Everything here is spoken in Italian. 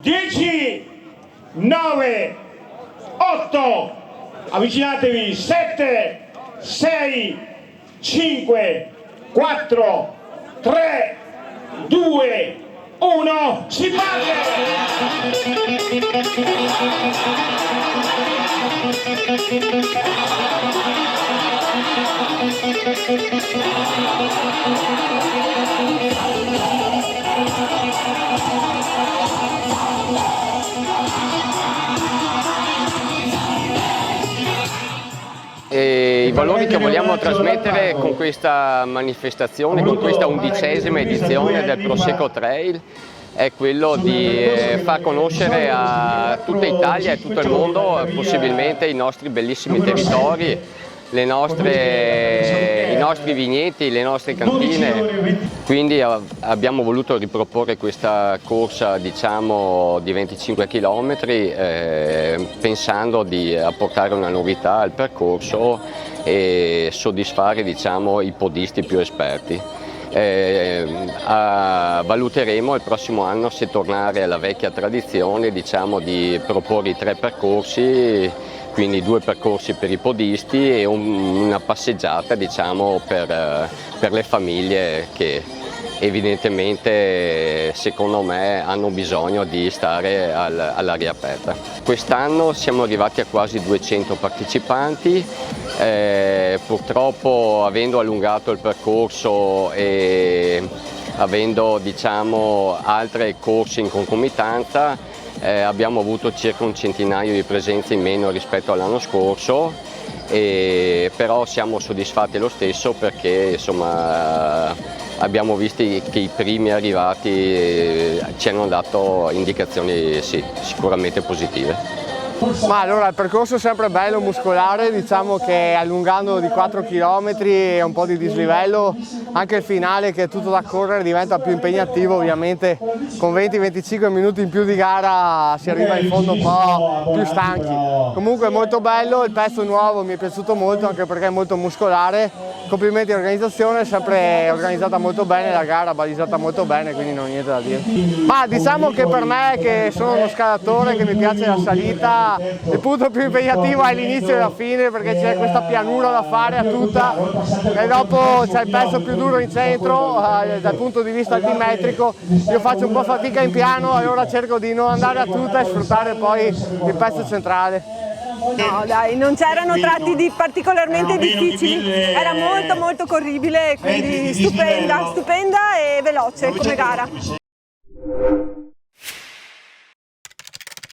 10, 9, 8, avvicinatevi, 7, 6, 5, 4, 3, 2, 1, si E i valori che vogliamo trasmettere con questa manifestazione, con questa 11ª edizione del Prosecco Trail, è quello di far conoscere a tutta Italia e tutto il mondo possibilmente i nostri bellissimi territori, i nostri vigneti, le nostre cantine. Quindi abbiamo voluto riproporre questa corsa, diciamo, di 25 km pensando di apportare una novità al percorso e soddisfare, diciamo, i podisti più esperti. Valuteremo il prossimo anno se tornare alla vecchia tradizione, diciamo, di proporre i 3 percorsi, quindi 2 percorsi per i podisti e una passeggiata, diciamo, per le famiglie che evidentemente, secondo me, hanno bisogno di stare all'aria aperta. Quest'anno siamo arrivati a quasi 200 partecipanti, purtroppo avendo allungato il percorso e avendo, diciamo, altre corse in concomitanza, abbiamo avuto circa un centinaio di presenze in meno rispetto all'anno scorso, però siamo soddisfatti lo stesso perché, insomma, abbiamo visto che i primi arrivati ci hanno dato indicazioni, sì, sicuramente positive. Ma allora il percorso è sempre bello, muscolare, diciamo che allungando di 4 km e un po' di dislivello, anche il finale che è tutto da correre diventa più impegnativo, ovviamente con 20-25 minuti in più di gara si arriva in fondo un po' più stanchi. Comunque è molto bello, il pezzo nuovo mi è piaciuto molto anche perché è molto muscolare, complimenti all'organizzazione, è sempre organizzata molto bene, la gara balisata molto bene, quindi non ho niente da dire. Ma diciamo che per me, che sono uno scalatore, che mi piace la salita, il punto più impegnativo è l'inizio e la fine perché c'è questa pianura da fare a tutta e dopo c'è il pezzo più duro in centro dal punto di vista altimetrico. Io faccio un po' fatica in piano, allora cerco di non andare a tutta e sfruttare poi il pezzo centrale. No dai, non c'erano tratti particolarmente difficili, era molto corribile, quindi stupenda e veloce come gara.